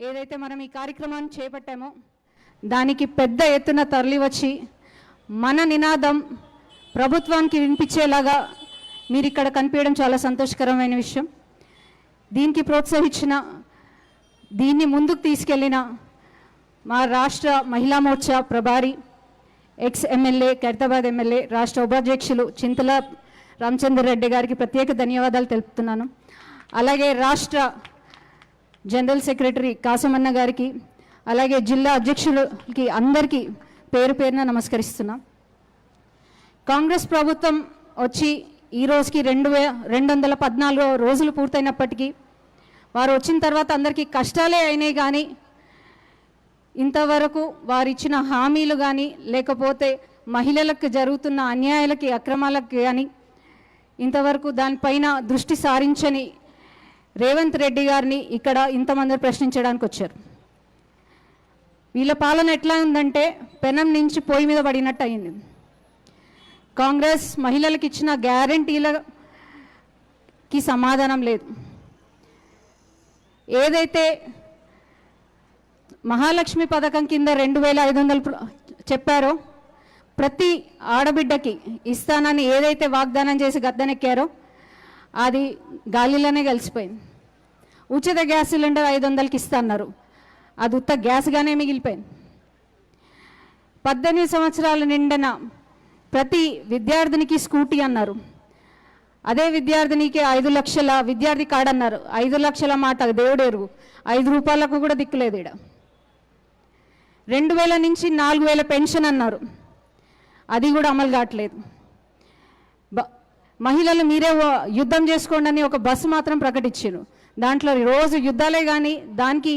ఏదైతే మనం ఈ కార్యక్రమాన్ని చేపట్టామో దానికి పెద్ద ఎత్తున తరలివచ్చి మన నినాదం ప్రభుత్వానికి వినిపించేలాగా మీరు ఇక్కడ కనిపించడం చాలా సంతోషకరమైన విషయం. దీనికి ప్రోత్సహించిన, దీన్ని ముందుకు తీసుకెళ్లిన మా రాష్ట్ర మహిళా మోర్చా ప్రభారి, ఎక్స్ ఎమ్మెల్యే, ఖైరతాబాద్ ఎమ్మెల్యే, రాష్ట్ర ఉపాధ్యక్షులు చింతల రామచంద్ర రెడ్డి గారికి ప్రత్యేక ధన్యవాదాలు తెలుపుతున్నాను. అలాగే రాష్ట్ర జనరల్ సెక్రటరీ కాసమన్న గారికి, అలాగే జిల్లా అధ్యక్షులకి అందరికీ పేరు పేరున నమస్కరిస్తున్నాం. కాంగ్రెస్ ప్రభుత్వం వచ్చి ఈ రోజుకి 214 రోజులు పూర్తయినప్పటికీ వారు వచ్చిన తర్వాత అందరికీ కష్టాలే అయినాయి, కానీ ఇంతవరకు వారు ఇచ్చిన హామీలు కానీ లేకపోతే మహిళలకు జరుగుతున్న అన్యాయాలకి, అక్రమాలకు కానీ ఇంతవరకు దానిపైన దృష్టి సారించని రేవంత్ రెడ్డి గారిని ఇక్కడ ఇంతమంది ప్రశ్నించడానికి వచ్చారు. వీళ్ళ పాలన ఎట్లా ఉందంటే పెనం నుంచి పొయ్యి మీద పడినట్టు అయింది. కాంగ్రెస్ మహిళలకు ఇచ్చిన గ్యారంటీలకి సమాధానం లేదు. ఏదైతే మహాలక్ష్మి పథకం కింద 2500 చెప్పారో, ప్రతి ఆడబిడ్డకి ఇస్తానని ఏదైతే వాగ్దానం చేసి గద్దెనెక్కారో అది గాలిలోనే కలిసిపోయింది. ఉచిత గ్యాస్ సిలిండర్ 500కి ఇస్తా అన్నారు, అది ఉత్త గ్యాస్గానే మిగిలిపోయింది. 18 సంవత్సరాలు నిండిన ప్రతి విద్యార్థినికి స్కూటీ అన్నారు, అదే విద్యార్థినికి 5 లక్షల విద్యార్థి కార్డు అన్నారు. 5 లక్షల మాట దేవుడెరుగు, 5 రూపాయలకు కూడా దిక్కులేదు. ఇక్కడ 2000 నుంచి 4000 పెన్షన్ అన్నారు, అది కూడా అమలు కావట్లేదు. మహిళలు మీరే యుద్ధం చేసుకోండి అని ఒక బస్సు మాత్రం ప్రకటించారు. దాంట్లో రోజు యుద్ధాలే, కానీ దానికి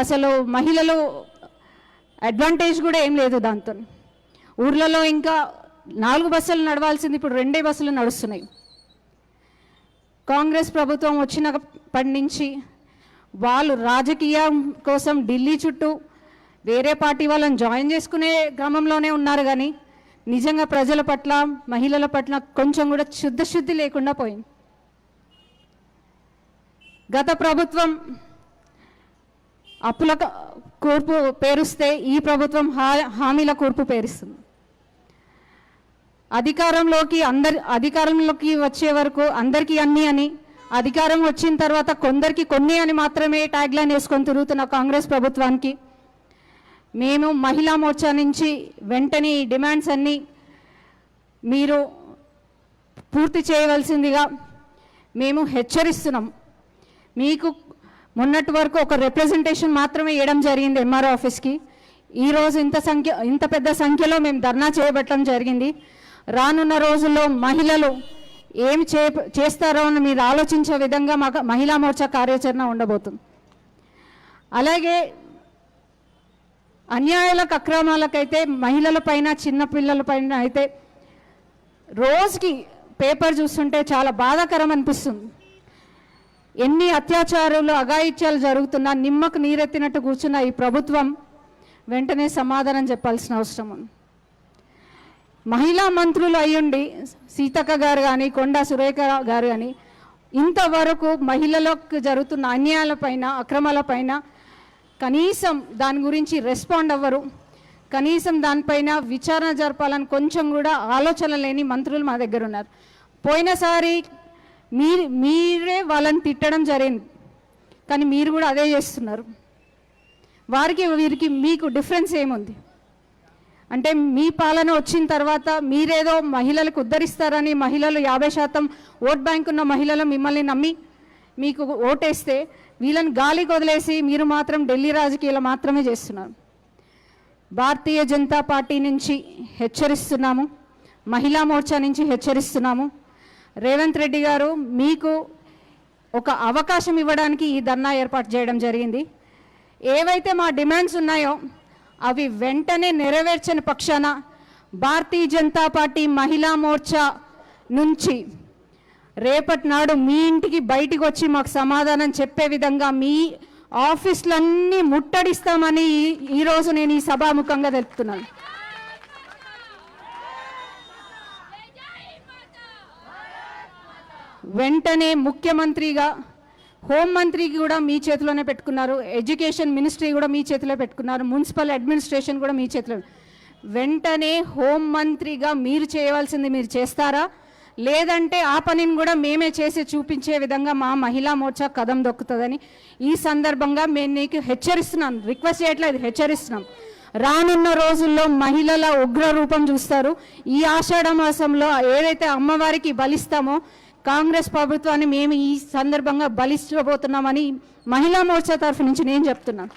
అసలు మహిళలు అడ్వాంటేజ్ కూడా ఏం లేదు. దాంతో ఊర్లలో ఇంకా 4 బస్సులు నడవాల్సింది ఇప్పుడు 2 బస్సులు నడుస్తున్నాయి. కాంగ్రెస్ ప్రభుత్వం వచ్చినప్పటి నుంచి వాళ్ళు రాజకీయం కోసం ఢిల్లీ చుట్టూ వేరే పార్టీ వాళ్ళని జాయిన్ చేసుకునే క్రమంలోనే ఉన్నారు, కానీ నిజంగా ప్రజల పట్ల, మహిళల పట్ల కొంచెం కూడా శుద్ధశుద్ధి లేకుండా పోయింది. గత ప్రభుత్వం అప్పుల కూర్పు పేరుస్తే ఈ ప్రభుత్వం హామీల కూర్పు పేరుస్తుంది. అధికారంలోకి వచ్చే వరకు అందరికీ అన్నీ అని, అధికారం వచ్చిన తర్వాత కొందరికి కొన్ని అని మాత్రమే ట్యాగ్లైన్ వేసుకొని తిరుగుతున్న కాంగ్రెస్ ప్రభుత్వానికి మేము మహిళా మోర్చా నుంచి వెంటనే ఈ డిమాండ్స్ అన్నీ మీరు పూర్తి చేయవలసిందిగా మేము హెచ్చరిస్తున్నాం. మీకు మొన్నటి వరకు ఒక రిప్రజెంటేషన్ మాత్రమే ఇవ్వడం జరిగింది ఎంఆర్ఓ ఆఫీస్కి. ఈరోజు ఇంత పెద్ద సంఖ్యలో మేము ధర్నా చేయబట్టడం జరిగింది. రానున్న రోజుల్లో మహిళలు ఏమి చేస్తారో అని మీరు ఆలోచించే విధంగా మహిళా మోర్చా కార్యాచరణ ఉండబోతుంది. అలాగే అన్యాయాలకు, అక్రమాలకైతే మహిళల పైన, చిన్నపిల్లల పైన అయితే రోజుకి పేపర్ చూస్తుంటే చాలా బాధాకరం అనిపిస్తుంది. ఎన్ని అత్యాచారాలు, అఘాయిత్యాలు జరుగుతున్నా నిమ్మకు నీరెత్తినట్టు కూర్చున్న ఈ ప్రభుత్వం వెంటనే సమాధానం చెప్పాల్సిన అవసరం ఉంది. మహిళా మంత్రులు అయ్యుండి సీతక్క గారు కానీ, కొండా సురేఖ గారు కానీ ఇంతవరకు మహిళలకు జరుగుతున్న అన్యాయాలపైన, అక్రమాలపైన కనీసం దాని గురించి రెస్పాండ్ అవ్వరు. కనీసం దానిపైన విచారణ జరపాలని కొంచెం కూడా ఆలోచన లేని మంత్రులు మా దగ్గర ఉన్నారు. పోయినసారి మీరే వాళ్ళని తిట్టడం జరిగింది, కానీ మీరు కూడా అదే చేస్తున్నారు. వీరికి మీకు డిఫరెన్స్ ఏముంది అంటే, మీ పాలన వచ్చిన తర్వాత మీరేదో మహిళలకు ఉద్ధరిస్తారని, మహిళలు 50% ఓట్ బ్యాంక్ ఉన్న మహిళలు మిమ్మల్ని నమ్మి మీకు ఓటేస్తే వీళ్ళని గాలికి వదిలేసి మీరు మాత్రం ఢిల్లీ రాజకీయాలు మాత్రమే చేస్తున్నారు. భారతీయ జనతా పార్టీ నుంచి హెచ్చరిస్తున్నాము, మహిళా మోర్చా నుంచి హెచ్చరిస్తున్నాము. రేవంత్ రెడ్డి గారు మీకు ఒక అవకాశం ఇవ్వడానికి ఈ ధర్నా ఏర్పాటు చేయడం జరిగింది. ఏవైతే మా డిమాండ్స్ ఉన్నాయో అవి వెంటనే నెరవేర్చని పక్షాన భారతీయ జనతా పార్టీ మహిళా మోర్చా నుంచి రేపటి నాడు మీ ఇంటికి బయటికి వచ్చి మాకు సమాధానం చెప్పే విధంగా మీ ఆఫీసులన్నీ ముట్టడిస్తామని ఈరోజు నేను ఈ సభాముఖంగా తెలుపుతున్నాను. వెంటనే ముఖ్యమంత్రిగా హోంమంత్రికి కూడా మీ చేతిలోనే పెట్టుకున్నారు, ఎడ్యుకేషన్ మినిస్ట్రీ కూడా మీ చేతిలో పెట్టుకున్నారు, మున్సిపల్ అడ్మినిస్ట్రేషన్ కూడా మీ చేతిలో. వెంటనే హోంమంత్రిగా మీరు చేయవలసింది మీరు చేస్తారా, లేదంటే ఆ పనిని కూడా మేమే చేసి చూపించే విధంగా మా మహిళా మోర్చా కదం దొక్కుతుందని ఈ సందర్భంగా మేము నీకు హెచ్చరిస్తున్నాం, రిక్వెస్ట్ చేయట్లేదు, హెచ్చరిస్తున్నాం. రానున్న రోజుల్లో మహిళల ఉగ్ర రూపం చూస్తారు. ఈ ఆషాఢ మాసంలో ఏదైతే అమ్మవారికి బలిస్తామో కాంగ్రెస్ ప్రభుత్వాన్ని మేము ఈ సందర్భంగా బలిష్టపోతున్నామని మహిళా మోర్చా తరఫు నుంచి నేను చెప్తున్నాను.